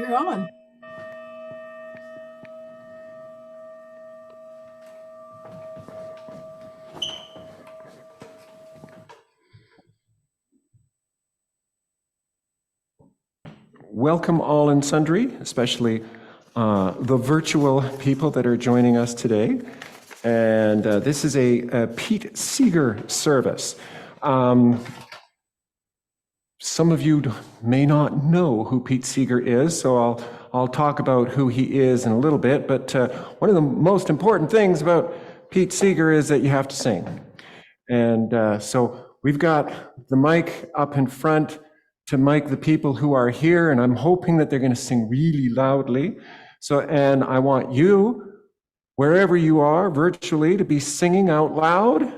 You're on. Welcome all and sundry, especially the virtual people that are joining us today. And this is a Pete Seeger service. Some of you may not know who Pete Seeger is, so I'll talk about who he is in a little bit. But one of the most important things about Pete Seeger is that you have to sing. And so we've got the mic up in front to mic the people who are here, and I'm hoping that they're going to sing really loudly. And I want you, wherever you are virtually, to be singing out loud,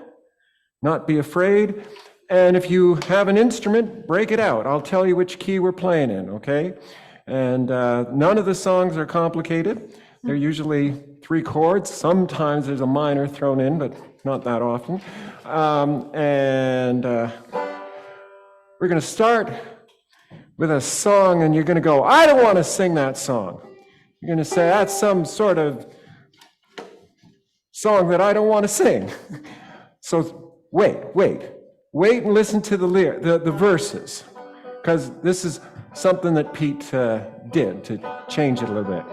not be afraid. And if you have an instrument, break it out. I'll tell you which key we're playing in, okay? And none of the songs are complicated. They're usually 3 chords. Sometimes there's a minor thrown in, but not that often. We're going to start with a song, and you're going to go, I don't want to sing that song. You're going to say, that's some sort of song that I don't want to sing. So wait and listen to the verses, because this is something that Pete did to change it a little bit.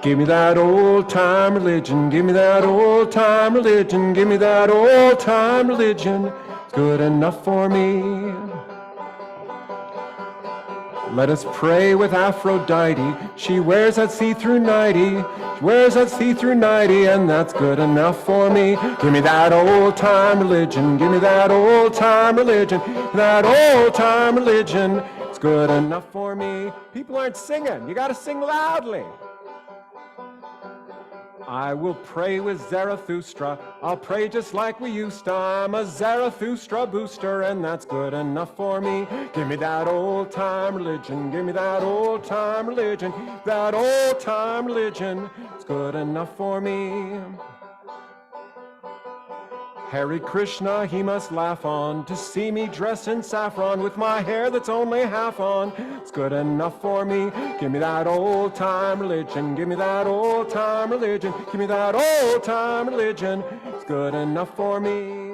Give me that old-time religion, give me that old-time religion, give me that old-time religion, it's good enough for me. Let us pray with Aphrodite. She wears that see-through nightie. She wears that see-through nightie, and that's good enough for me. Give me that old-time religion. Give me that old-time religion. That old-time religion. It's good enough for me. People aren't singing. You got to sing loudly. I will pray with Zarathustra. I'll pray just like we used to. I'm a Zarathustra booster, and that's good enough for me. Give me that old-time religion. Give me that old-time religion. That old-time religion. It's good enough for me. Hare Krishna, he must laugh on to see me dressed in saffron with my hair that's only half on. It's good enough for me. Give me that old-time religion. Give me that old-time religion. Give me that old-time religion. It's good enough for me.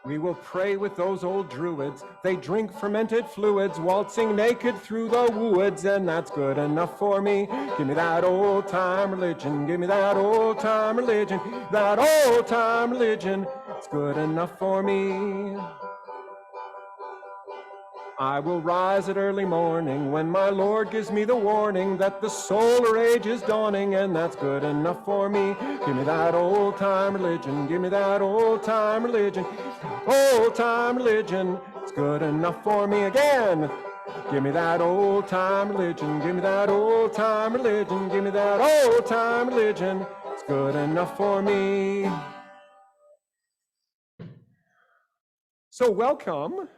We will pray with those old druids. They drink fermented fluids, waltzing naked through the woods, and that's good enough for me. Give me that old-time religion. Give me that old-time religion. That old-time religion. It's good enough for me. I will rise at early morning when my Lord gives me the warning that the solar age is dawning, and that's good enough for me. Give me that old-time religion. Give me that old-time religion. Old-time religion. It's good enough for me again. Give me that old-time religion. Give me that old-time religion. Give me that old-time religion. It's good enough for me. So welcome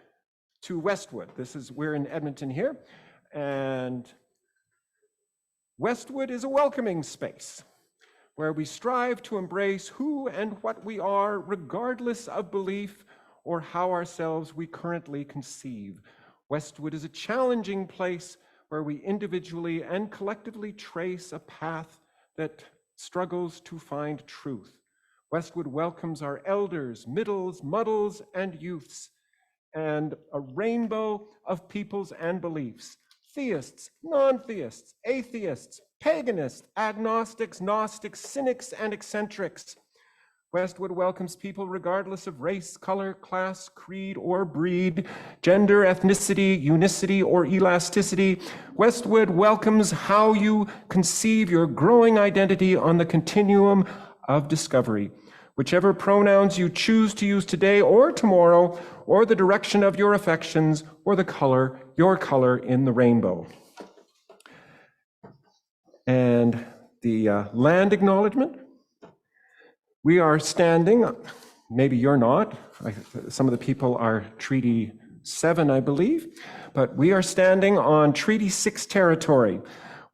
to Westwood. We're in Edmonton here, and Westwood is a welcoming space where we strive to embrace who and what we are, regardless of belief or how ourselves we currently conceive. Westwood is a challenging place where we individually and collectively trace a path that struggles to find truth. Westwood welcomes our elders, middles, muddles, and youths, and a rainbow of peoples and beliefs. Theists, non-theists, atheists, paganists, agnostics, gnostics, cynics, and eccentrics. Westwood welcomes people regardless of race, color, class, creed, or breed, gender, ethnicity, unicity, or elasticity. Westwood welcomes how you conceive your growing identity on the continuum of discovery. Whichever pronouns you choose to use today or tomorrow, or the direction of your affections, or the color, your color in the rainbow. And the land acknowledgement. We are standing, maybe you're not, some of the people are Treaty 7, I believe, but we are standing on Treaty 6 territory.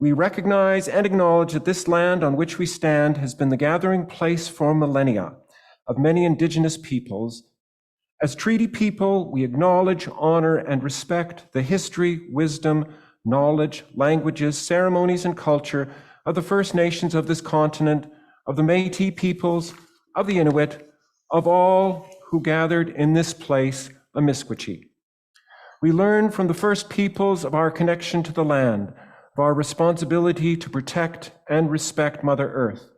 We recognize and acknowledge that this land on which we stand has been the gathering place for millennia of many Indigenous peoples As treaty people, we acknowledge, honor, and respect the history, wisdom, knowledge, languages, ceremonies, and culture of the First Nations of this continent, of the Métis peoples, of the Inuit, of all who gathered in this place, Amiskwichi. We learn from the first peoples of our connection to the land, of our responsibility to protect and respect Mother Earth.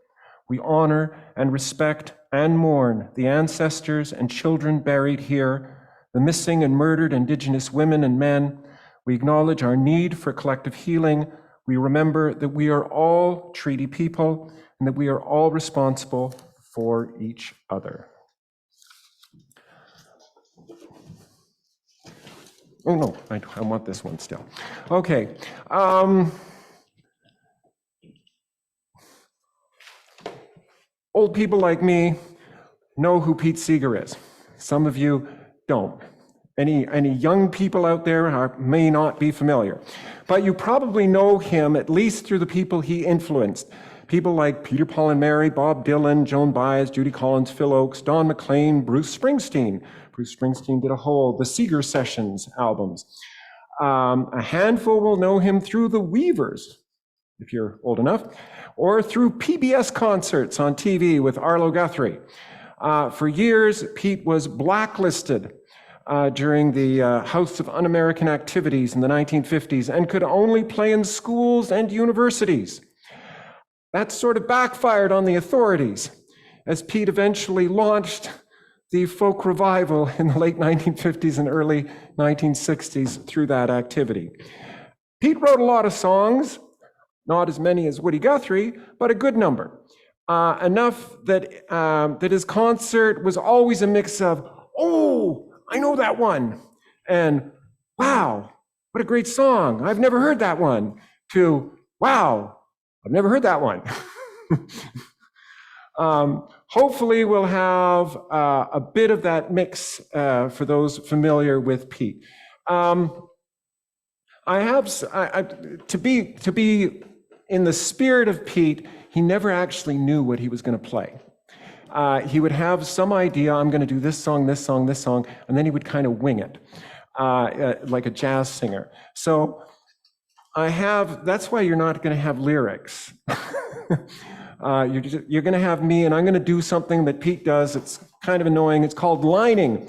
We honor and respect and mourn the ancestors and children buried here, the missing and murdered Indigenous women and men. We acknowledge our need for collective healing. We remember that we are all treaty people and that we are all responsible for each other. Oh no, I want this one still. Okay. Old people like me know who Pete Seeger is. Some of you don't. Any young people out there may not be familiar, but you probably know him at least through the people he influenced. People like Peter, Paul and Mary, Bob Dylan, Joan Baez, Judy Collins, Phil Oakes, Don McLean, Bruce Springsteen. Bruce Springsteen did the Seeger Sessions albums. A handful will know him through the Weavers, if you're old enough, or through PBS concerts on TV with Arlo Guthrie. For years, Pete was blacklisted during the House of Un-American Activities in the 1950s and could only play in schools and universities. That sort of backfired on the authorities as Pete eventually launched the folk revival in the late 1950s and early 1960s through that activity. Pete wrote a lot of songs, not as many as Woody Guthrie, but a good number. Enough that his concert was always a mix of, oh, I know that one, and wow, what a great song, I've never heard that one, to wow, I've never heard that one. Hopefully we'll have a bit of that mix for those familiar with Pete. To be in the spirit of Pete, he never actually knew what he was going to play. He would have some idea, I'm going to do this song, this song, this song, and then he would kind of wing it, like a jazz singer. So that's why you're not going to have lyrics. You're going to have me, and I'm going to do something that Pete does. It's kind of annoying. It's called lining,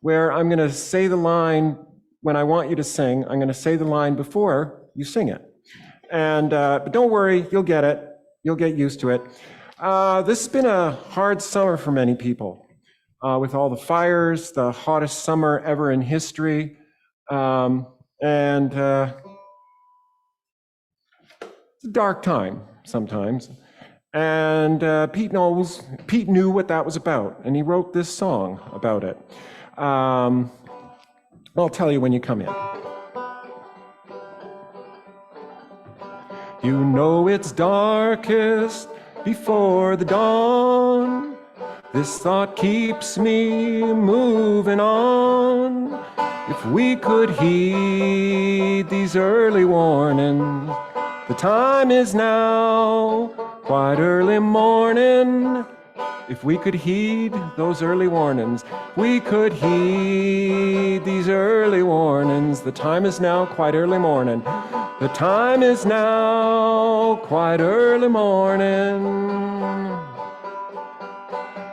where I'm going to say the line when I want you to sing. I'm going to say the line before you sing it. And but don't worry, you'll get it. You'll get used to it. This has been a hard summer for many people, with all the fires, the hottest summer ever in history, and it's a dark time sometimes. And Pete knew what that was about, and he wrote this song about it. I'll tell you when you come in. You know it's darkest before the dawn. This thought keeps me moving on. If we could heed these early warnings, the time is now, quite early morning. If we could heed those early warnings, we could heed these early warnings. The time is now, quite early morning. The time is now, quite early morning.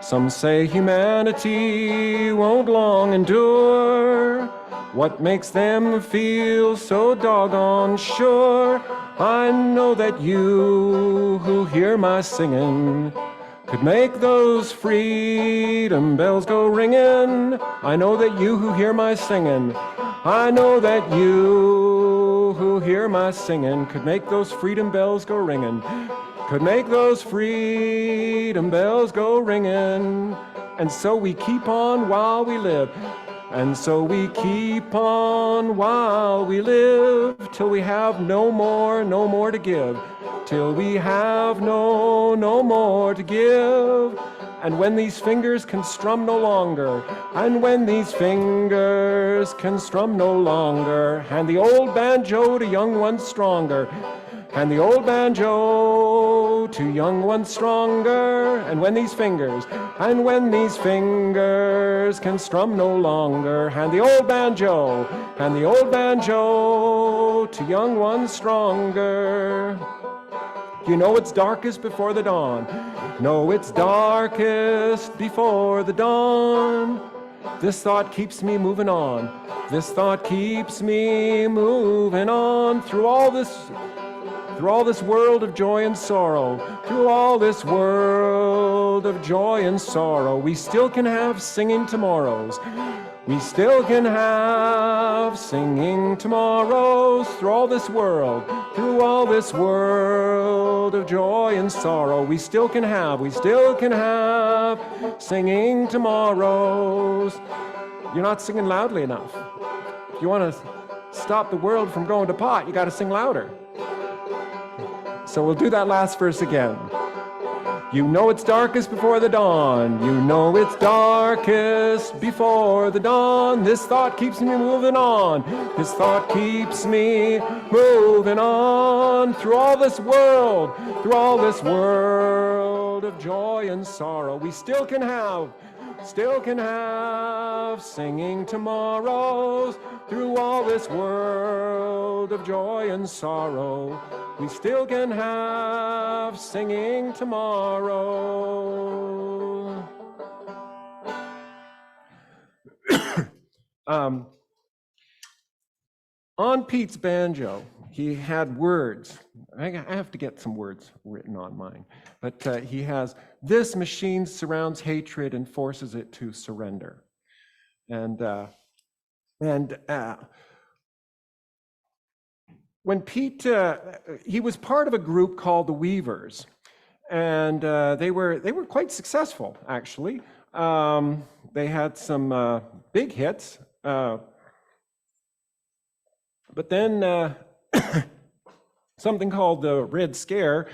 Some say humanity won't long endure. What makes them feel so doggone sure? I know that you who hear my singing could make those freedom bells go ringing. I know that you who hear my singing, I know that you who hear my singing could make those freedom bells go ringing, could make those freedom bells go ringing. And so we keep on while we live. And so we keep on while we live, till we have no more to give, till we have no more to give. And when these fingers can strum no longer, and when these fingers can strum no longer, hand the old banjo to young ones stronger, hand the old banjo to young ones stronger. And when these fingers can strum no longer, hand the old banjo to young ones stronger. You know it's darkest before the dawn. No, it's darkest before the dawn. This thought keeps me moving on. This thought keeps me moving on through all this world of joy and sorrow. Through all this world of joy and sorrow. We still can have singing tomorrows. We still can have singing tomorrows through all this world of joy and sorrow. We still can have singing tomorrows. You're not singing loudly enough. If you want to stop the world from going to pot, you got to sing louder. So we'll do that last verse again. You know it's darkest before the dawn. You know it's darkest before the dawn. This thought keeps me moving on. This thought keeps me moving on through all this world of joy and sorrow. We still can have singing tomorrows through all this world of joy and sorrow. We still can have singing tomorrow. On Pete's banjo, he had words. I have to get some words written on mine. But he has, this machine surrounds hatred and forces it to surrender. And when Pete, he was part of a group called the Weavers, and they were quite successful, actually. They had some big hits, but then something called the Red Scare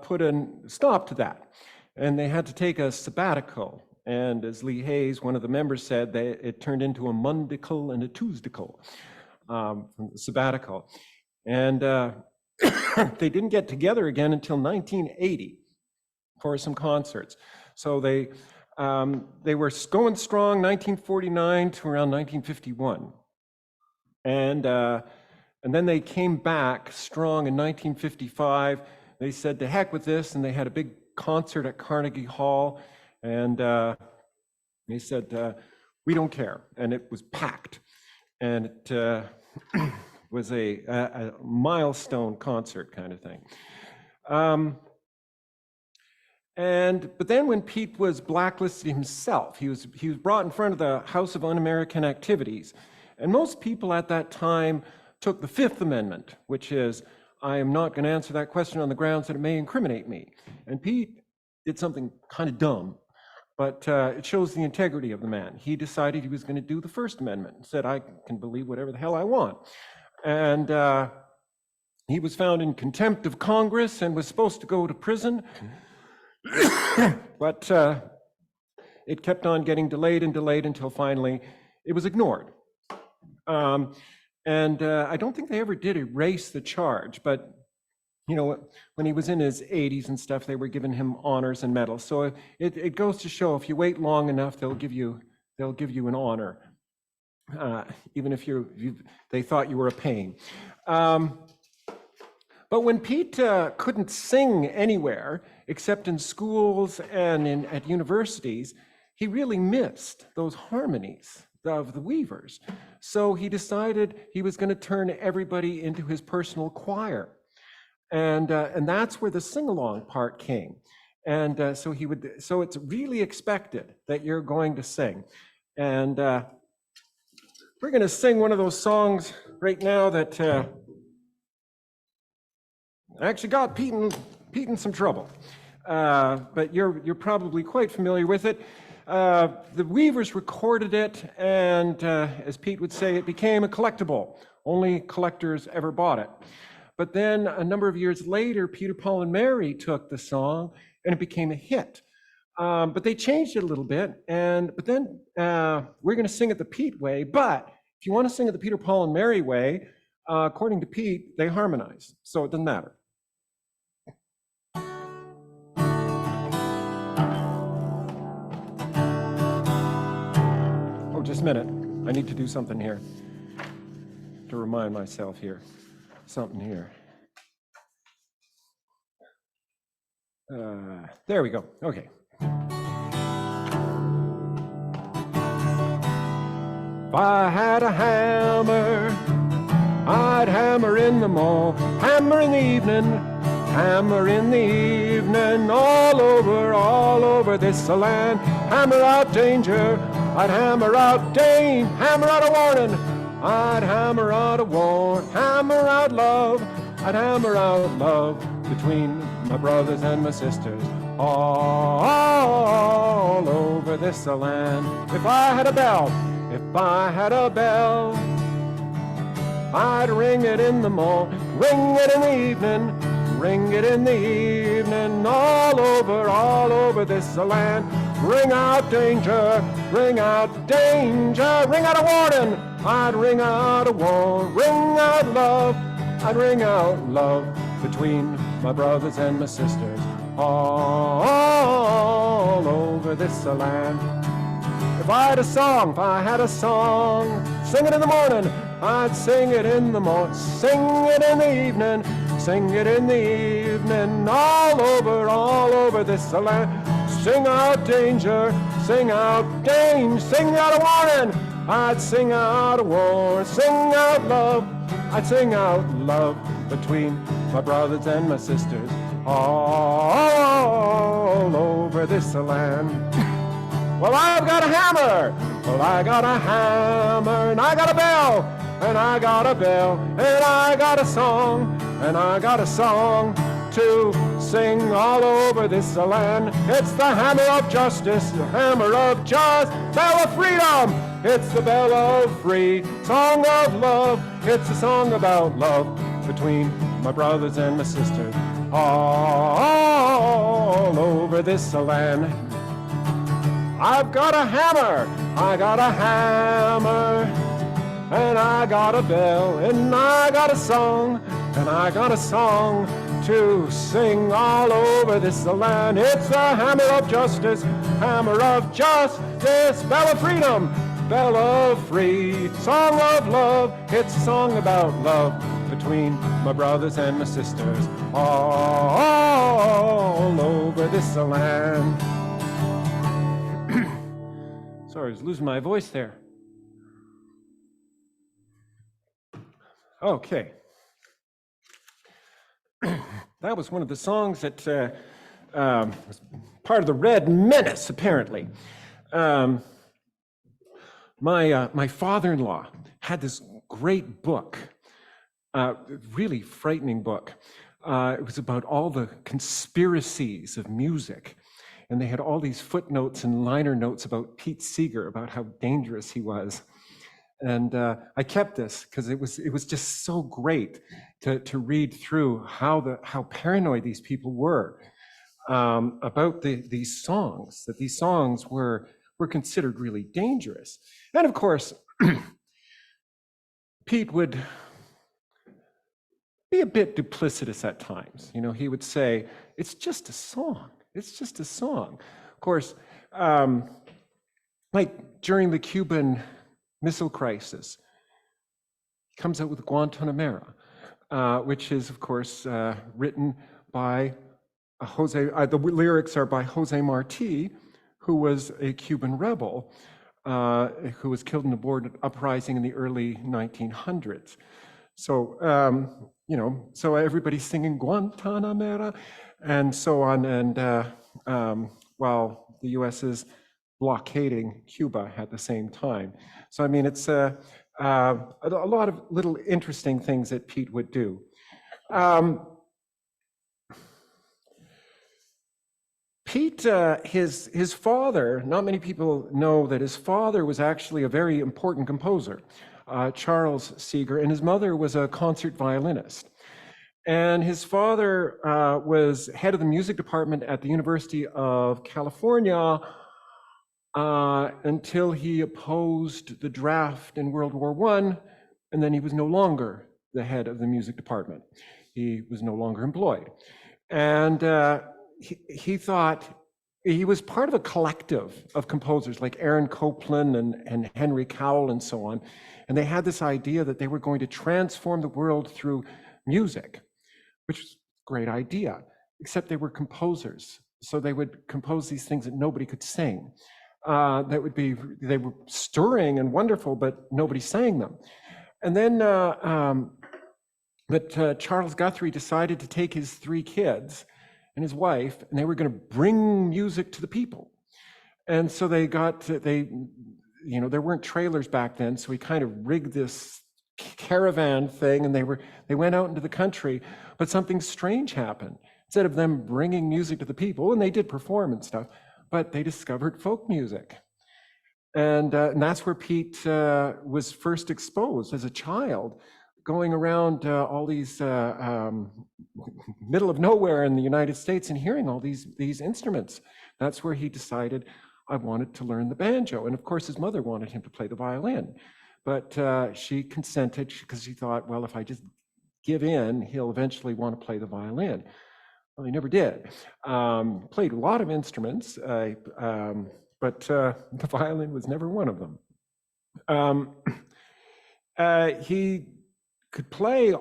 put a stop to that, and they had to take a sabbatical. And as Lee Hayes, one of the members, said, it turned into a Mondical and a Tuesdical sabbatical. And they didn't get together again until 1980 for some concerts. So they were going strong 1949 to around 1951. And then they came back strong in 1955. They said, to heck with this, and they had a big concert at Carnegie Hall. And they said, we don't care. And it was packed. And it was a milestone concert kind of thing. But then when Pete was blacklisted himself, he was brought in front of the House of Un-American Activities. And most people at that time took the Fifth Amendment, which is, I am not going to answer that question on the grounds that it may incriminate me. And Pete did something kind of dumb, but it shows the integrity of the man. He decided he was going to do the First Amendment and said, I can believe whatever the hell I want. And he was found in contempt of Congress and was supposed to go to prison. But it kept on getting delayed and delayed until finally it was ignored. I don't think they ever did erase the charge, but you know, when he was in his 80s and stuff, they were giving him honors and medals. So it goes to show, if you wait long enough, they'll give you an honor, even if they thought you were a pain. But when Pete couldn't sing anywhere except in schools and at universities, he really missed those harmonies of the Weavers. So he decided he was going to turn everybody into his personal choir. And that's where the sing-along part came. And so it's really expected that you're going to sing. And we're going to sing one of those songs right now that actually got Pete in some trouble. But you're probably quite familiar with it. The Weavers recorded it, and as Pete would say, it became a collectible. Only collectors ever bought it. But then a number of years later, Peter, Paul, and Mary took the song, and it became a hit. But they changed it a little bit, but then we're going to sing it the Pete way. But if you want to sing it the Peter, Paul, and Mary way, according to Pete, they harmonize, so it doesn't matter. Just a minute. I need to do something here to remind myself here. Something here. There we go. Okay. If I had a hammer, I'd hammer in the morning, hammer in the evening, hammer in the evening, all over this land. Hammer out danger, I'd hammer out hammer out a warning, I'd hammer out a warning, hammer out love, I'd hammer out love between my brothers and my sisters, all over this land. If I had a bell, I'd ring it in the morning, ring it in the evening, ring it in the evening, all over this land. Ring out danger, ring out danger, ring out a warning, I'd ring out a warning, ring out love, I'd ring out love between my brothers and my sisters, all over this land. If I had a song, sing it in the morning, I'd sing it in the morning, sing it in the evening, sing it in the evening, all over this land. Sing out danger, sing out sing out a warning, I'd sing out a warning, sing out love, I'd sing out love between my brothers and my sisters, all over this land. Well, I've got a hammer, I got a hammer, and I got a bell, and I got a bell, and I got a song, to sing all over this land. It's the hammer of justice, the hammer of bell of freedom. It's the bell of free, song of love. It's a song about love between my brothers and my sisters, all over this land. I've got a hammer, I got a hammer, and I got a bell, and I got a song, to sing all over this land. It's the hammer of justice, bell of freedom, bell of free, song of love. It's a song about love between my brothers and my sisters, all over this land. Sorry, I was losing my voice there. Okay. That was one of the songs that was part of the Red Menace, apparently. My father-in-law had this great book, really frightening book. It was about all the conspiracies of music. And they had all these footnotes and liner notes about Pete Seeger, about how dangerous he was. And I kept this because it was just so great to read through how paranoid these people were about these songs, that these songs were considered really dangerous. And of course, Pete would be a bit duplicitous at times. You know, he would say, it's just a song. It's just a song. Of course, like during the Cuban Missile Crisis, he comes out with Guantanamera, which is, of course, written by the lyrics are by Jose Marti, who was a Cuban rebel who was killed in a border uprising in the early 1900s. So, so everybody's singing Guantanamera and so on, and while the U.S. is blockading Cuba at the same time. So, I mean, it's a lot of little interesting things that Pete would do. Pete, his father, not many people know that his father was actually a very important composer, Charles Seeger, and his mother was a concert violinist. And his father was head of the music department at the University of California until he opposed the draft in World War I, and then he was no longer the head of the music department. He was no longer employed. And he thought he was part of a collective of composers like Aaron Copland and Henry Cowell and so on. And they had this idea that they were going to transform the world through music, which was a great idea, except they were composers. So they would compose these things that nobody could sing. They were stirring and wonderful, but nobody sang them. And then Charles Guthrie decided to take his 3 kids and his wife, and they were going to bring music to the people. And so there weren't trailers back then, so he kind of rigged this caravan thing, and they went out into the country, but something strange happened. Instead of them bringing music to the people, and they did perform and stuff, but they discovered folk music. And that's where Pete was first exposed as a child, going around all these middle of nowhere in the United States and hearing all these instruments. That's where he decided, I wanted to learn the banjo. And of course, his mother wanted him to play the violin. But she consented because she thought, well, if I just give in, he'll eventually want to play the violin. Well, he never did. Played a lot of instruments, but the violin was never one of them. He could play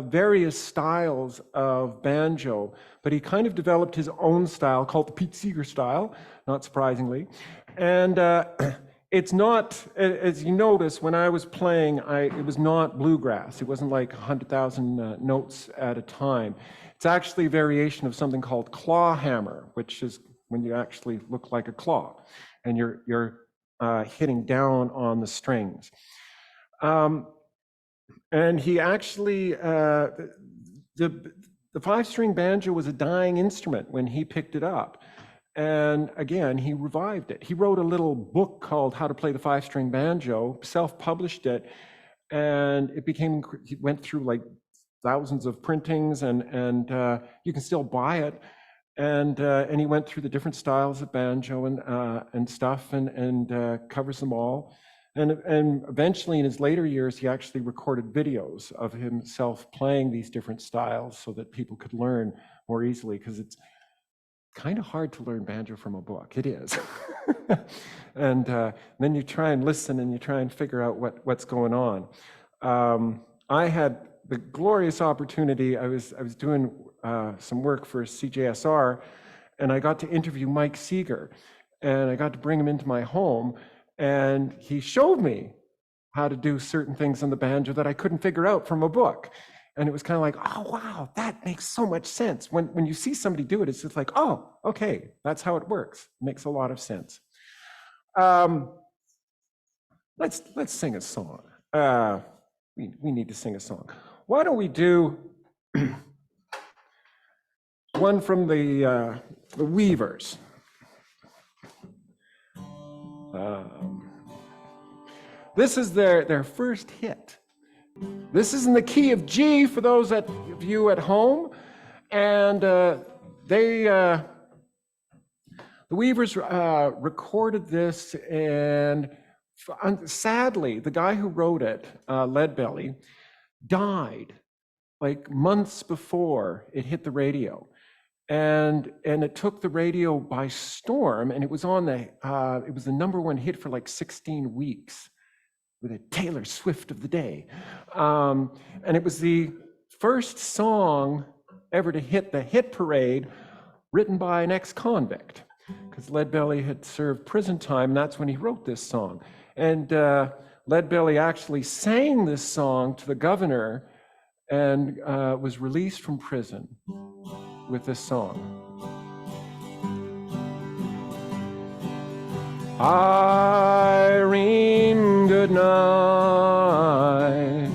various styles of banjo, but he kind of developed his own style called the Pete Seeger style, not surprisingly. And it's not, as you notice, when I was playing, it was not bluegrass. It wasn't like 100,000 notes at a time. It's actually a variation of something called clawhammer, which is when you actually look like a claw, and you're hitting down on the strings. And he actually, the 5-string banjo was a dying instrument when he picked it up. And again, he revived it. He wrote a little book called How to Play the 5-String Banjo, self-published it, and he went through like thousands of printings, and you can still buy it. And he went through the different styles of banjo and stuff, and covers them all. And eventually, in his later years, he actually recorded videos of himself playing these different styles so that people could learn more easily, because it's kind of hard to learn banjo from a book. It is. And then you try and listen, and you try and figure out what's going on. I had the glorious opportunity, I was doing some work for CJSR, and I got to interview Mike Seeger, and I got to bring him into my home, and he showed me how to do certain things on the banjo that I couldn't figure out from a book. And it was kind of like, oh, wow, that makes so much sense. When you see somebody do it, it's just like, oh, okay, that's how it works. It makes a lot of sense. Let's sing a song. We need to sing a song. Why don't we do one from the Weavers? This is their first hit. This is in the key of G for those of you at home, and the Weavers recorded this, and sadly, the guy who wrote it, Leadbelly, died like months before it hit the radio. And it took the radio by storm, and it was on it was the #1 hit for like 16 weeks with a Taylor Swift of the day. And it was the first song ever to hit the hit parade written by an ex-convict, because Leadbelly had served prison time, and that's when he wrote this song. And Leadbelly actually sang this song to the governor and was released from prison with this song. Irene, good night.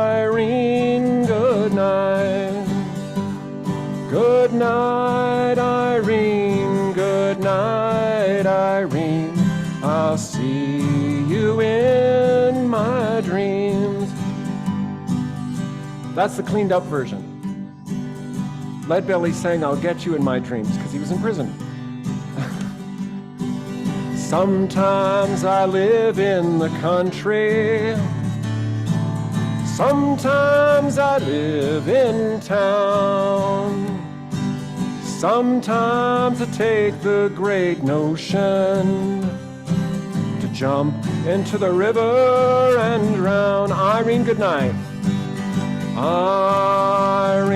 Irene, good night. Good night, Irene. Good night, Irene. I'll see you in my dreams. That's the cleaned up version. Leadbelly sang I'll get you in my dreams because he was in prison. Sometimes I live in the country. Sometimes I live in town. Sometimes I take the great notion to jump into the river and drown. Irene, good night. Irene,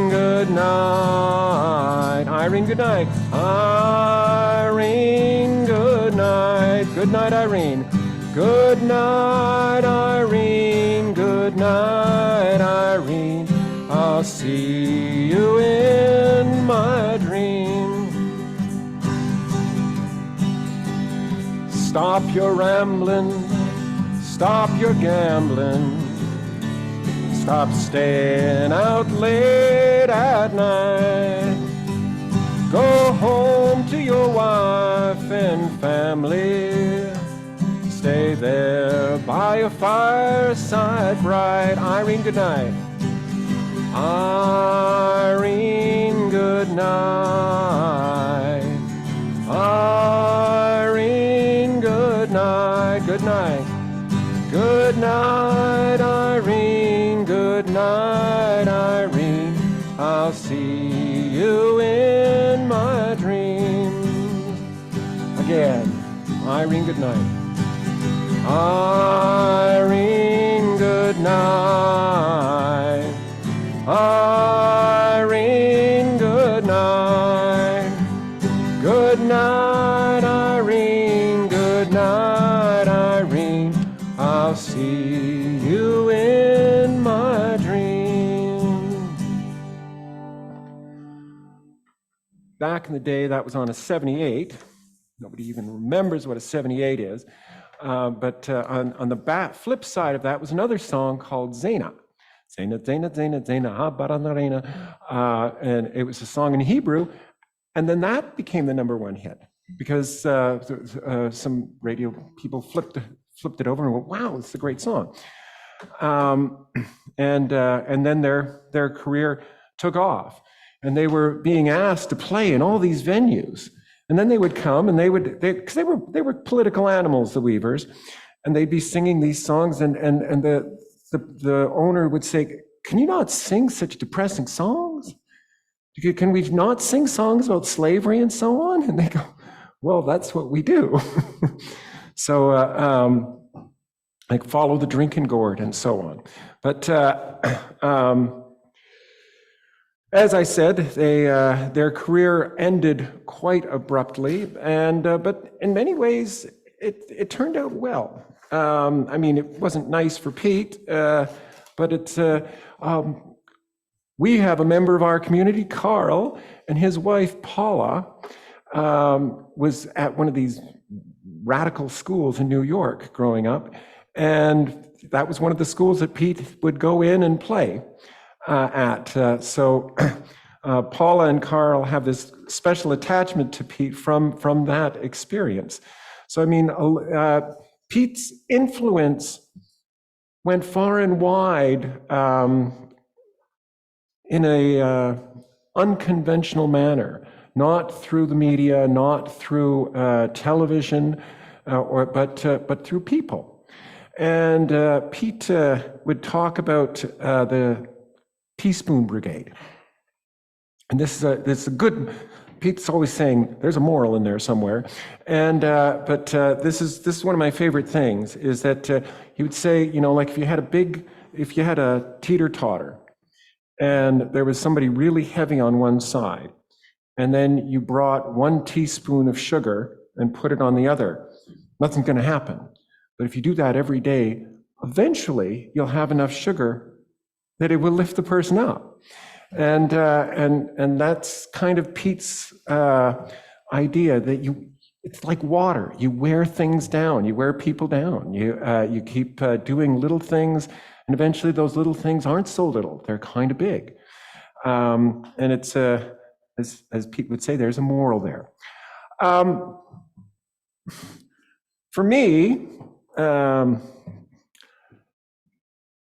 good night. Irene, good night. Irene, good night. Good night, Irene. Good night, Irene. Good night, Irene. I'll see you in my dream. Stop your rambling. Stop your gambling. Stop staying out late at night. Go home to your wife and family. Stay there by your fireside bright. Irene, good night. Irene, good night. Irene, good night. Good night. Good night, Irene. Good night, Irene. I'll see you in my dreams. Again, Irene, good night. Irene, good night. Irene, good night. Good night, Irene. Good night, Irene. I'll see you in my dreams. Back in the day, that was on a 78. Nobody even remembers what a 78 is. But on the flip side of that was another song called Zena. Zena, Zena, Zena, Zena, ha, baranarena. And it was a song in Hebrew. And then that became the #1 hit because some radio people flipped it over and went, wow, it's a great song. And then their career took off. And they were being asked to play in all these venues. And then they would come and because they were political animals, the Weavers, and they'd be singing these songs, and the owner would say, "Can you not sing such depressing songs? Can we not sing songs about slavery and so on?" And they go, "Well, that's what we do." So like Follow the Drinking Gourd and so on. But as I said, their career ended quite abruptly, but in many ways, it turned out well. I mean, it wasn't nice for Pete, but we have a member of our community, Carl, and his wife, Paula, was at one of these radical schools in New York growing up, and that was one of the schools that Pete would go in and play at. So Paula and Carl have this special attachment to Pete from that experience. So I mean, Pete's influence went far and wide in a unconventional manner, not through the media, not through television, but through people. And Pete would talk about the Teaspoon Brigade. And this is a good, Pete's always saying there's a moral in there somewhere. And but this is one of my favorite things, is that he would say, you know, like if you had a teeter-totter and there was somebody really heavy on one side, and then you brought 1 teaspoon of sugar and put it on the other, nothing's going to happen. But if you do that every day, eventually you'll have enough sugar that it will lift the person up. And that's kind of Pete's idea, that it's like water. You wear things down, you wear people down. You keep doing little things, and eventually those little things aren't so little, they're kind of big. And it's, as Pete would say, there's a moral there. For me,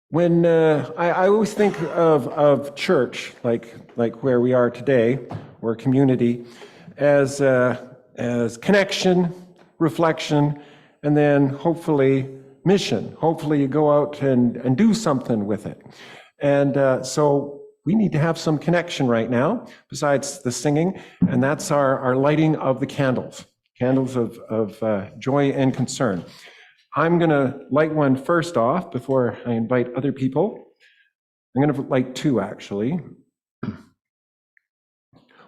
when I always think of church, like where we are today, or community, as connection, reflection, and then hopefully mission. Hopefully you go out and do something with it. And so we need to have some connection right now, besides the singing, and that's our lighting of the candles, candles of joy and concern. I'm going to light one first off before I invite other people. I'm going to light two, actually.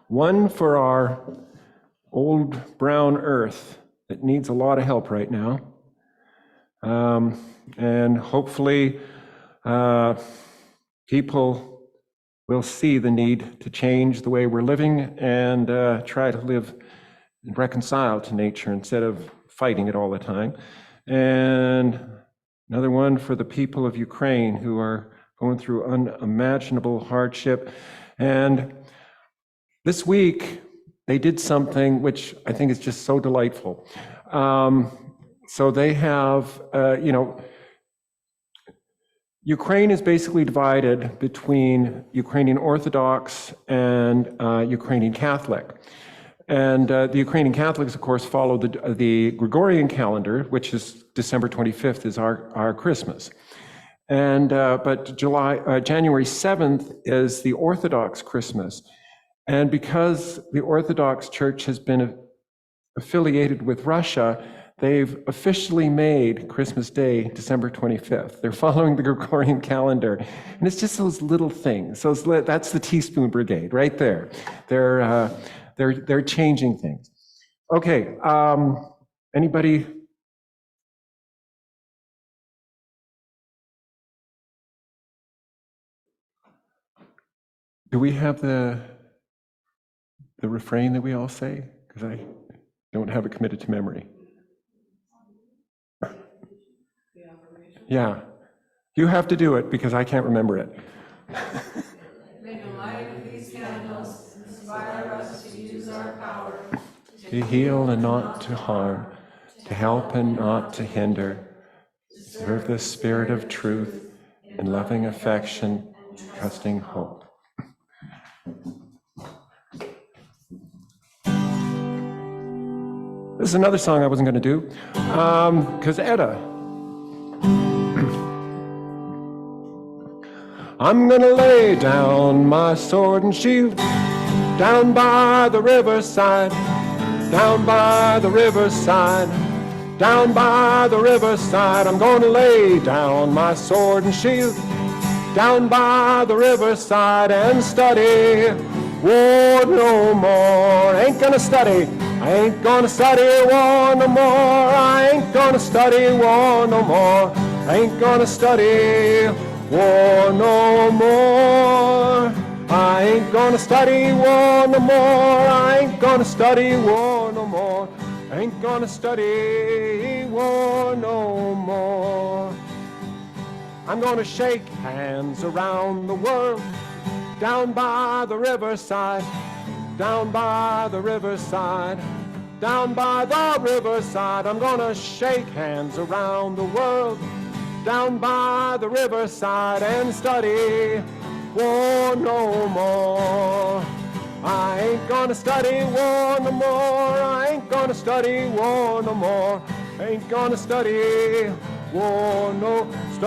One for our old brown earth that needs a lot of help right now. And hopefully people will see the need to change the way we're living and try to live and reconcile to nature instead of fighting it all the time. And another one for the people of Ukraine who are going through unimaginable hardship. And this week, they did something which I think is just so delightful. So they have, Ukraine is basically divided between Ukrainian Orthodox and Ukrainian Catholic. And the Ukrainian Catholics, of course, follow the Gregorian calendar, which is December 25th is our Christmas. And but January 7th is the Orthodox Christmas. And because the Orthodox Church has been affiliated with Russia, they've officially made Christmas Day December 25th. They're following the Gregorian calendar. And it's just those little things. That's the teaspoon brigade right there. They're changing things. Okay, anybody? Do we have the refrain that we all say? Because I don't have it committed to memory. Yeah, you have to do it because I can't remember it. May the light of these candles inspire us to use our power to heal and not to harm, to help and not to hinder, to serve the spirit of truth in loving affection, trusting hope. This is another song I wasn't going to do, because Edda. I'm going to lay down my sword and shield down by the riverside, down by the riverside, down by the riverside. I'm going to lay down my sword and shield down by the riverside and study war no more. Ain't gonna study. I ain't gonna study war no more. I ain't gonna study war no more. I ain't gonna study war no more. I ain't gonna study war no more. I ain't gonna study war no more. I ain't gonna study war no more. I'm gonna shake hands around the world down by the riverside, down by the riverside, down by the riverside. I'm gonna shake hands around the world down by the riverside and study war no more. I ain't gonna study war no more. I ain't gonna study war no more. I ain't gonna study war no more.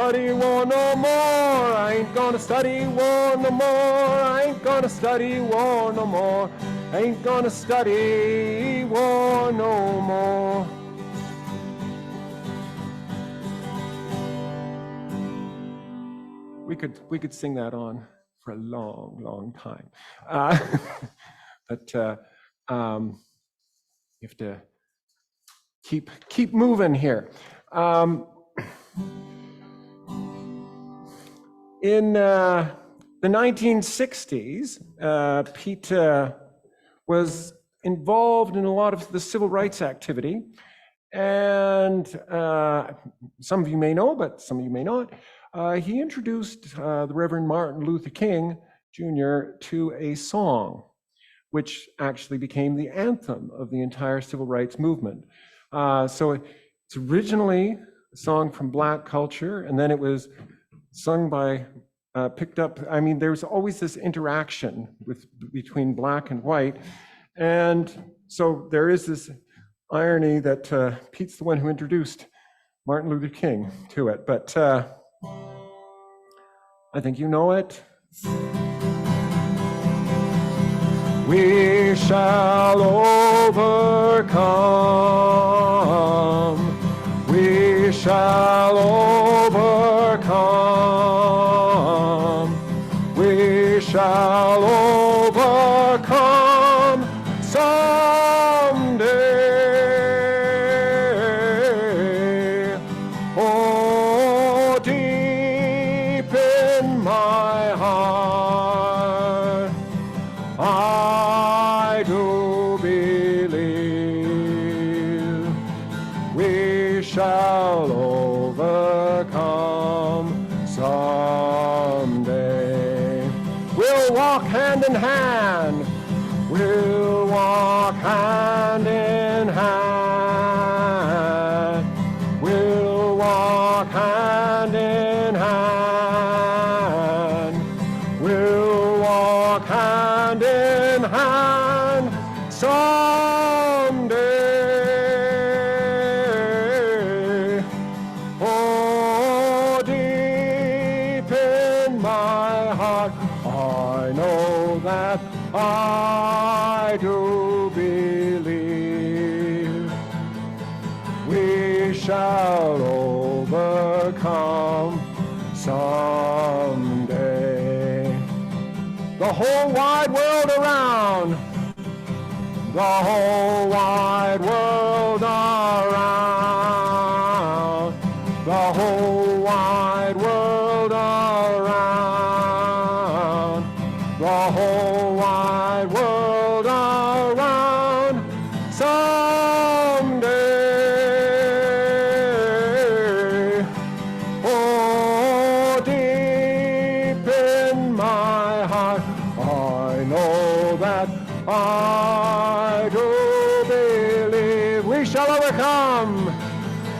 I ain't gonna study war no more. I ain't gonna study war no more. I ain't gonna study war no more. We could sing that on for a long, long time. But you have to keep moving here. In the 1960s, Pete was involved in a lot of the civil rights activity. And some of you may know, but some of you may not. He introduced the Reverend Martin Luther King Jr. to a song, which actually became the anthem of the entire civil rights movement. So it's originally a song from Black culture, and then it was sung by, picked up, I mean, there's always this interaction between Black and white. And so there is this irony that Pete's the one who introduced Martin Luther King to it, but I think you know it. We shall overcome. We shall overcome. We shall overcome someday. Oh, deep in my heart, I do believe we shall overcome someday. We'll walk hand in hand. We'll walk hand in hand. We'll walk hand in hand. We'll walk hand in hand someday. Oh, deep in my heart, I know that I do believe we shall overcome someday. The whole wide world around, the whole wide world around, the whole wide world around, the whole wide world around someday. Oh, deep in my heart, I know that I do believe we shall overcome.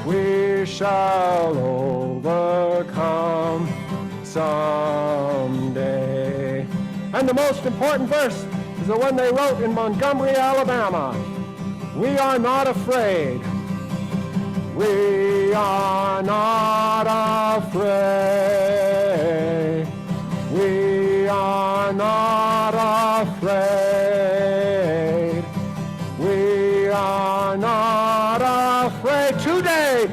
We shall overcome someday. And the most important verse is the one they wrote in Montgomery, Alabama. We are not afraid. We are not afraid. We are not afraid. We are not afraid today.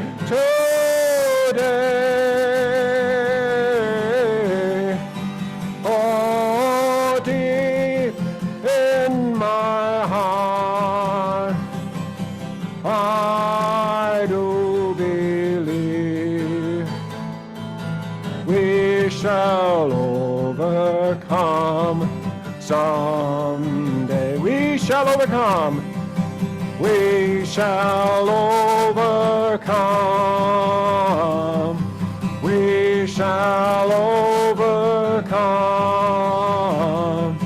Oh, deep in my heart, I do believe we shall overcome someday. We shall overcome. We shall overcome. We shall overcome.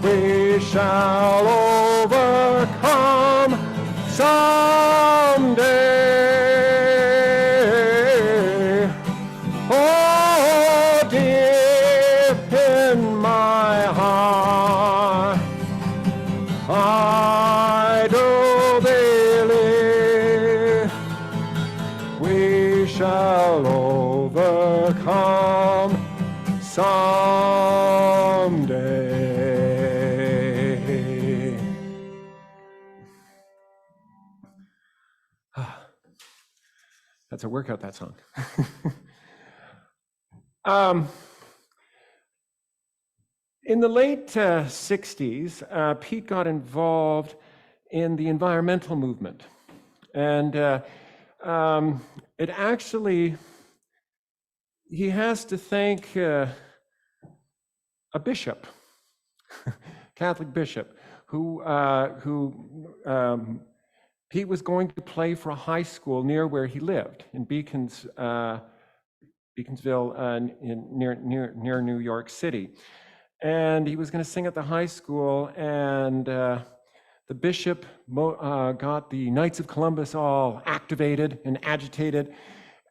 We shall overcome someday. Oh, deep in my heart, I do believe we shall overcome someday. That's a workout, that song. In the late 60s, Pete got involved in the environmental movement. And it actually, he has to thank a bishop, Catholic bishop, who Pete was going to play for a high school near where he lived, in Beaconsville, near New York City. And he was going to sing at the high school, and the bishop got the Knights of Columbus all activated and agitated,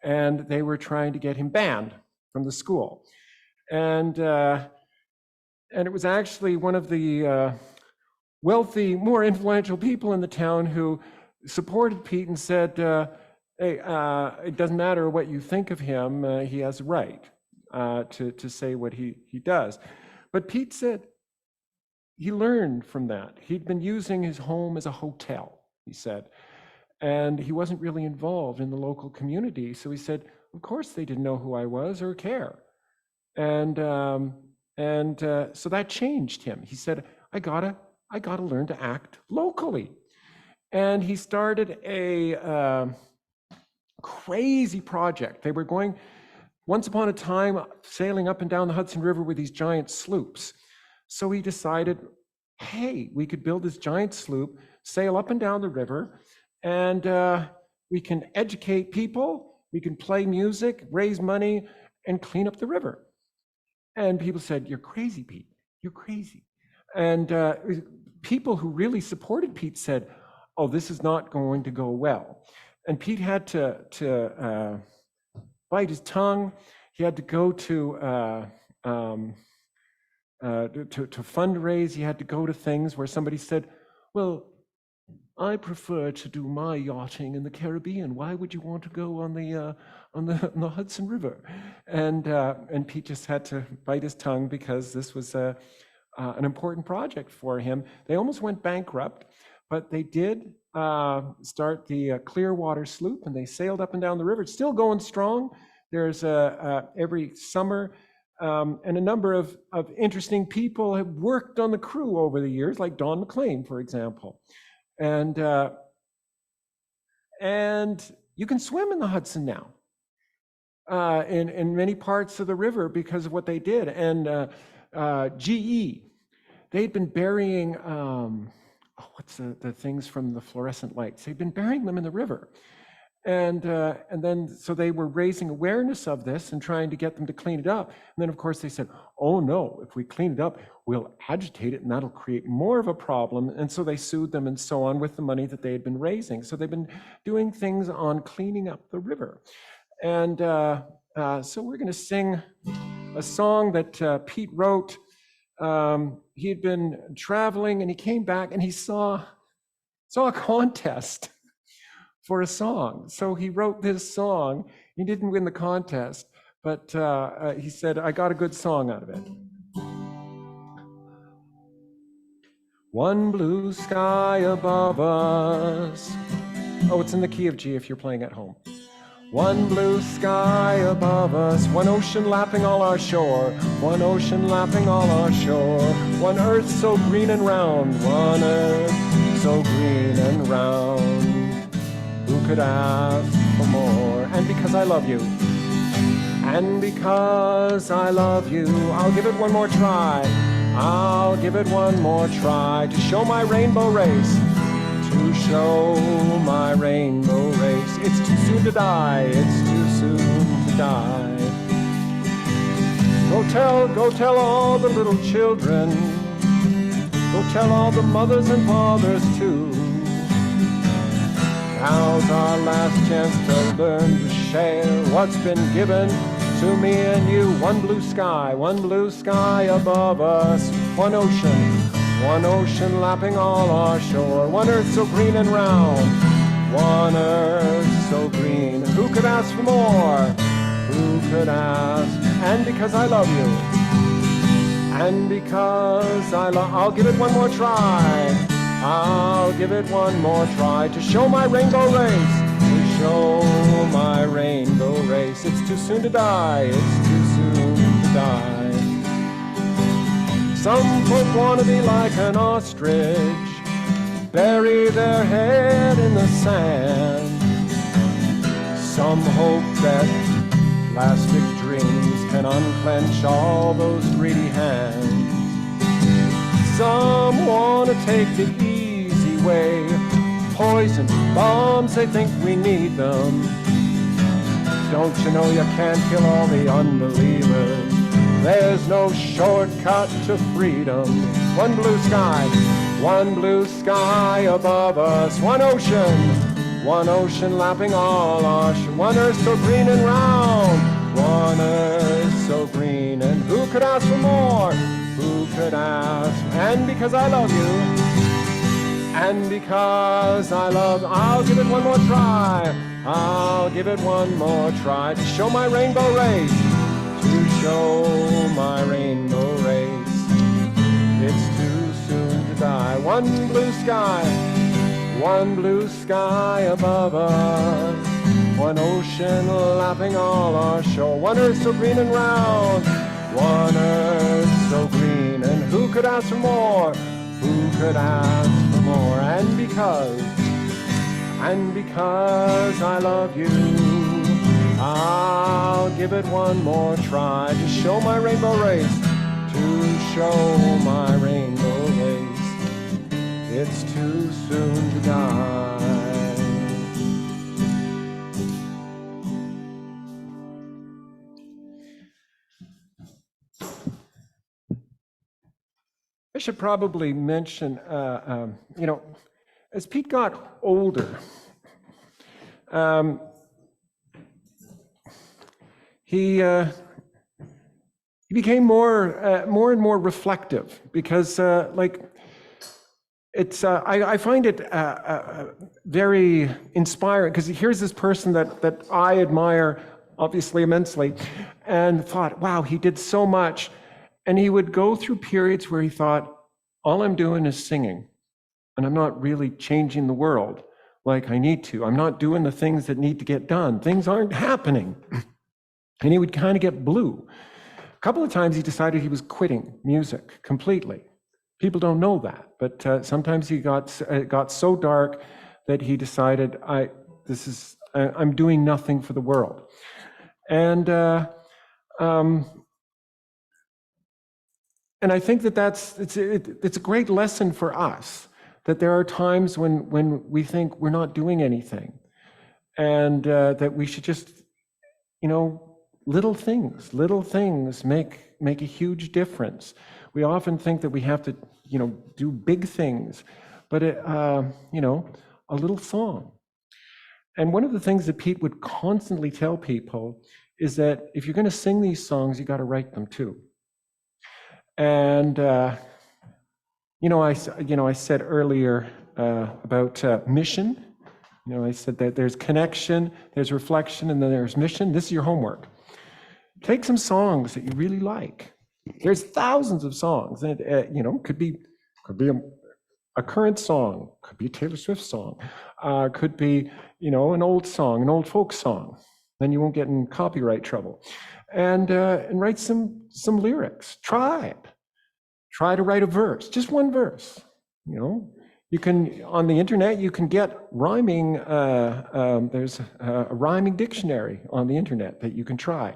and they were trying to get him banned from the school. And it was actually one of the wealthy, more influential people in the town who supported Pete and said, hey, it doesn't matter what you think of him, he has a right to say what he does. But Pete said, he learned from that. He'd been using his home as a hotel, he said, and he wasn't really involved in the local community. So he said, of course they didn't know who I was or care. And so that changed him. He said, I gotta learn to act locally. And he started a crazy project. They were going, once upon a time, sailing up and down the Hudson River with these giant sloops. So he decided, hey, we could build this giant sloop, sail up and down the river, and we can educate people, we can play music, raise money, and clean up the river. And people said, you're crazy, Pete, you're crazy. And people who really supported Pete said, oh, this is not going to go well. And Pete had to bite his tongue. He had to go to fundraise. He had to go to things where somebody said, well, I prefer to do my yachting in the Caribbean. Why would you want to go on the Hudson River? And Pete just had to bite his tongue because this was an important project for him. They almost went bankrupt, but they did start the Clearwater sloop, and they sailed up and down the river. It's still going strong. There's every summer, and a number of interesting people have worked on the crew over the years, like Don McLean, for example. And you can swim in the Hudson now in many parts of the river because of what they did. And GE, they'd been burying, what's the things from the fluorescent lights? They'd been burying them in the river. And then, so they were raising awareness of this and trying to get them to clean it up. And then, of course, they said, oh no, if we clean it up, we'll agitate it and that'll create more of a problem. And so they sued them and so on with the money that they had been raising. So they've been doing things on cleaning up the river. And so we're going to sing a song that Pete wrote. He had been traveling and he came back and he saw a contest for a song. So he wrote this song. He didn't win the contest, but he said, I got a good song out of it. One blue sky above us. Oh, it's in the key of G if you're playing at home. One blue sky above us, one ocean lapping all our shore, one ocean lapping all our shore, one earth so green and round, one earth so green and round. Who could ask for more? And because I love you, and because I love you, I'll give it one more try. I'll give it one more try to show my rainbow race, to show my rainbow race. It's too soon to die, it's too soon to die. Go tell all the little children, go tell all the mothers and fathers too. Now's our last chance to learn to share what's been given to me and you. One blue sky above us, one ocean lapping all our shore, one earth so green and round, one earth so green. Who could ask for more? Who could ask? And because I love you, and because I'll give it one more try. I'll give it one more try to show my rainbow race, to show my rainbow race. It's too soon to die, it's too soon to die. Some folk want to be like an ostrich, bury their head in the sand. Some hope that plastic dreams can unclench all those greedy hands. Some want to take the easy way, poison bombs, they think we need them. Don't you know you can't kill all the unbelievers? There's no shortcut to freedom. One blue sky above us, one ocean lapping all our shore, one earth so green and round, one earth so green. And who could ask for more? Who could ask? And because I love you, and because I'll give it one more try. I'll give it one more try to show my rainbow race, to show my rainbow race. It's too soon sky, one blue sky, one blue sky above us, one ocean lapping all our shore, one earth so green and round, one earth so green, and who could ask for more? Who could ask for more? And because I love you, I'll give it one more try to show my rainbow race, to show my rainbow race. It's too soon to die. I should probably mention, as Pete got older, he became more and more reflective, because I find it very inspiring, because here's this person that I admire obviously immensely, and thought, wow, he did so much. And he would go through periods where he thought, all I'm doing is singing, and I'm not really changing the world like I need to. I'm not doing the things that need to get done. Things aren't happening. And he would kind of get blue. A couple of times he decided he was quitting music completely. People don't know that, but sometimes it got so dark that he decided, I'm doing nothing for the world. And I think it's a great lesson for us, that there are times when we think we're not doing anything, and that we should just, little things make a huge difference. We often think that we have to, do big things, but a little song. And one of the things that Pete would constantly tell people is that if you're going to sing these songs, you got to write them too. And I said earlier about mission. I said that there's connection, there's reflection, and then there's mission. This is your homework. Take some songs that you really like. There's thousands of songs, and could be a current song, could be a Taylor Swift song, could be an old song, an old folk song. Then you won't get in copyright trouble. And write some lyrics. Try to write a verse, just one verse. You can, on the internet, you can get rhyming. There's a rhyming dictionary on the internet that you can try,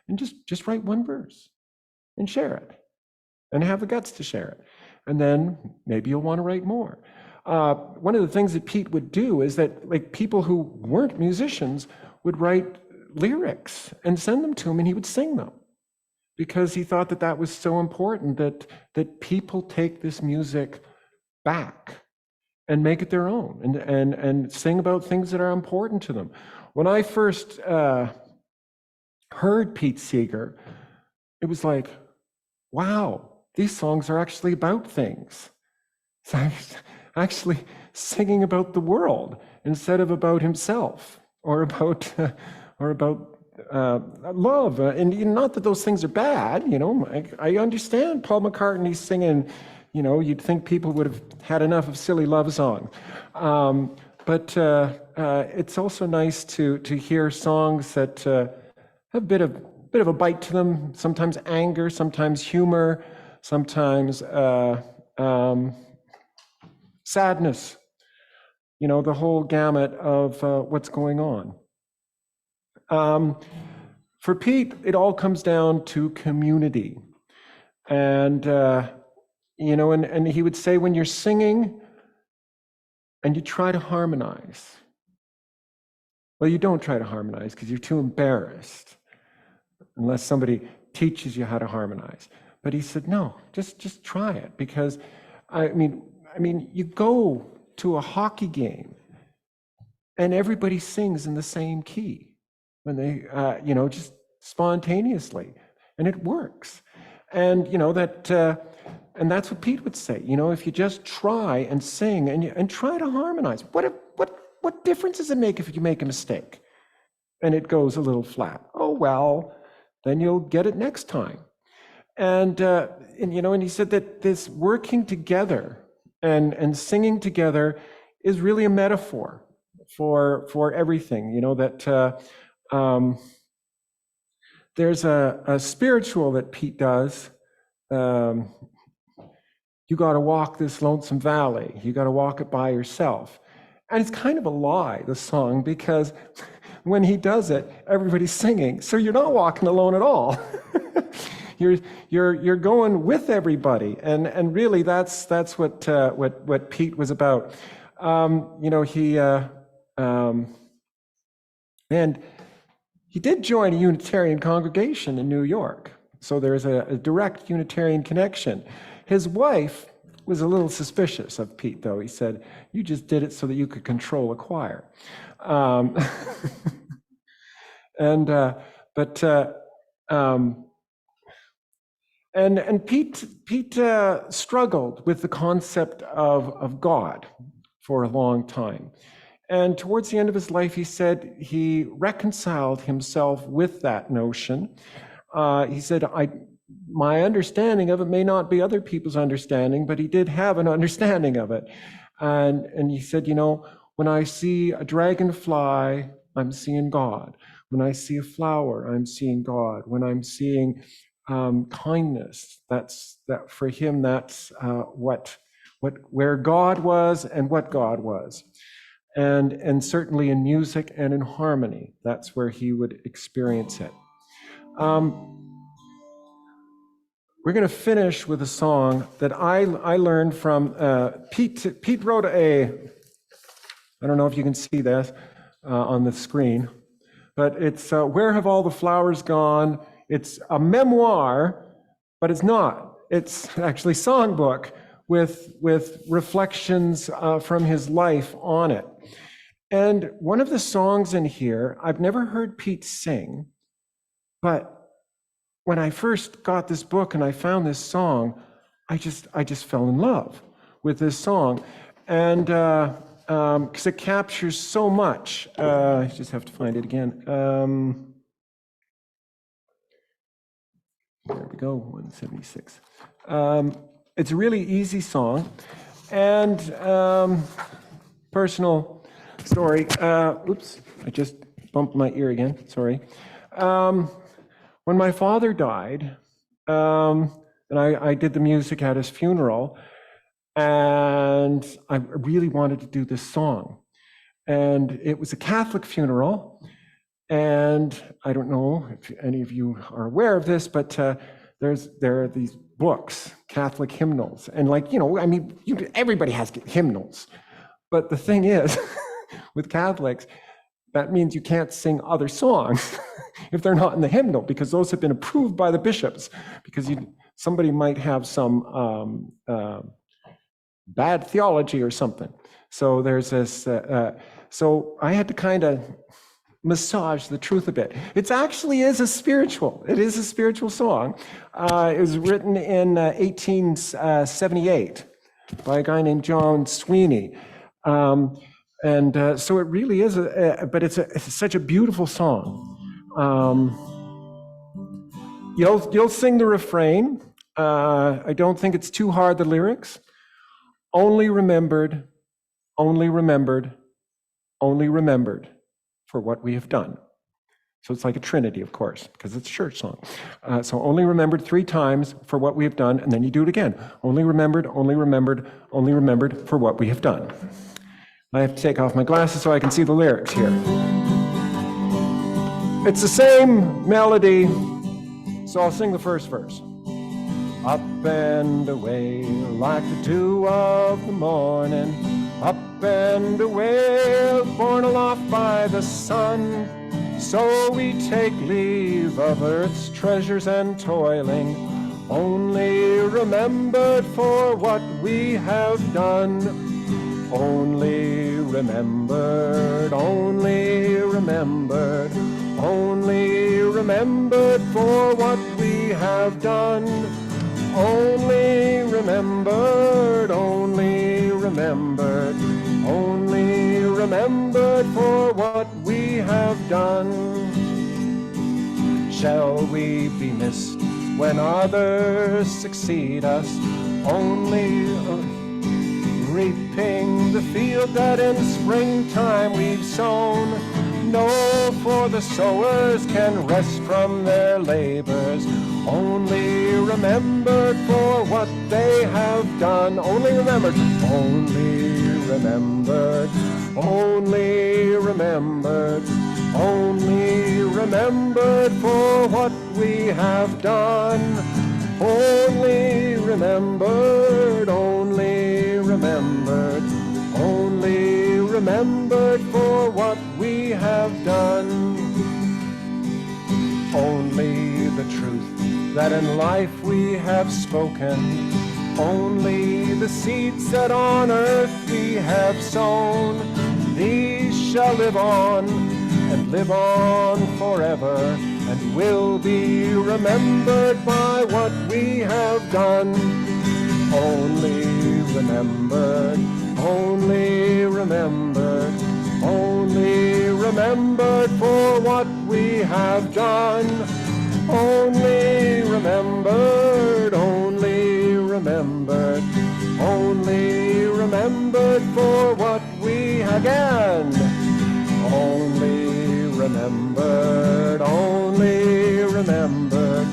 and just write one verse and share it, and have the guts to share it. And then maybe you'll want to write more. One of the things that Pete would do is that, like, people who weren't musicians would write lyrics and send them to him, and he would sing them, because he thought that was so important, that people take this music back and make it their own, and sing about things that are important to them. When I first heard Pete Seeger, it was like, wow, these songs are actually about things. So he's actually singing about the world instead of about himself, or about love. And not that those things are bad, I understand Paul McCartney singing, you'd think people would have had enough of silly love song. But it's also nice to hear songs that have a bit of a bite to them, sometimes anger, sometimes humor, sometimes sadness, the whole gamut of what's going on. For Pete, it all comes down to community. And, and he would say, when you're singing and you try to harmonize, well, you don't try to harmonize because you're too embarrassed, unless somebody teaches you how to harmonize. But he said, no, just try it, because I mean, you go to a hockey game and everybody sings in the same key when they, just spontaneously, and it works. And and that's what Pete would say. If you just try and sing and try to harmonize, what difference does it make if you make a mistake and it goes a little flat? Oh well, then you'll get it next time. And he said that this working together and singing together is really a metaphor for everything. You know, that there's a spiritual that Pete does. You got to walk this lonesome valley. You got to walk it by yourself. And it's kind of a lie, the song, because when he does it, everybody's singing. So you're not walking alone at all. You're going with everybody, and really that's what Pete was about. You know, and he did join a Unitarian congregation in New York, so there's a direct Unitarian connection. His wife was a little suspicious of Pete, though. He said, "You just did it so that you could control a choir." And Pete struggled with the concept of God for a long time. And towards the end of his life, he said he reconciled himself with that notion. He said, my understanding of it may not be other people's understanding, but he did have an understanding of it. And he said, you know, when I see a dragonfly, I'm seeing God. When I see a flower, I'm seeing God. When I'm seeing kindness, that for him, that's where God was and what God was. And certainly in music and in harmony, that's where he would experience it. We're going to finish with a song that I learned from Pete. Pete wrote I don't know if you can see this on the screen, but it's Where Have All the Flowers Gone? It's a memoir, but it's not. It's actually a songbook with reflections from his life on it. And one of the songs in here, I've never heard Pete sing, but when I first got this book and I found this song, I just fell in love with this song. And because it captures so much. I just have to find it again. There we go, 176. It's a really easy song. And personal story. Oops, I just bumped my ear again, sorry. When my father died, and I did the music at his funeral, and I really wanted to do this song. And it was a Catholic funeral, and I don't know if any of you are aware of this, but there are these books, Catholic hymnals, and like, you know, I mean, everybody has hymnals, but the thing is, with Catholics, that means you can't sing other songs if they're not in the hymnal, because those have been approved by the bishops, because somebody might have some bad theology or something. So there's this, so I had to kind of massage the truth a bit. It actually is a spiritual. It is a spiritual song. It was written in 1878 by a guy named John Sweeney. So it really is, but it's such a beautiful song. You'll sing the refrain. I don't think it's too hard, the lyrics. Only remembered, only remembered, only remembered for what we have done. So it's like a trinity, of course, because it's a church song. So only remembered 3 times for what we have done, and then you do it again. Only remembered, only remembered, only remembered for what we have done. I have to take off my glasses so I can see the lyrics here. It's the same melody, so I'll sing the first verse. Up and away like the dew of the morning, up and away, borne aloft by the sun. So we take leave of earth's treasures and toiling, only remembered for what we have done. Only remembered, only remembered, only remembered for what we have done. Only remembered, only remembered, only remembered for what we have done. Shall we be missed when others succeed us? Only reaping the field that in springtime we've sown. No, for the sowers can rest from their labors, only remembered for what they have done. Only remembered, only remembered, only remembered, only remembered for what we have done. Only remembered, only remembered, only remembered for what we have done. Only the truth that in life we have spoken, only the seeds that on earth we have sown, these shall live on and live on forever, and will be remembered by what we have done. Only remembered, only remembered, only remembered for what we have done. Only remembered, only remembered, only remembered for what we again. Only remembered, only remembered,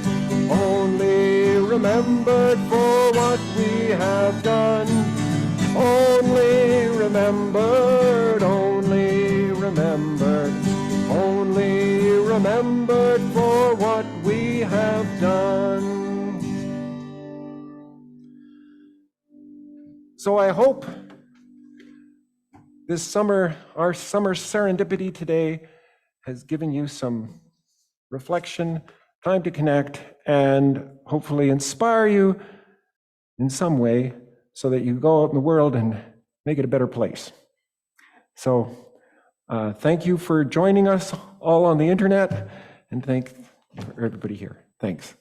only remembered for what we have done. Only remembered, only remembered, only remembered for what we have done. So I hope this summer, our summer serendipity today has given you some reflection, time to connect, and hopefully inspire you in some way so that you go out in the world and make it a better place. So thank you for joining us all on the internet, and thank for everybody here. Thanks.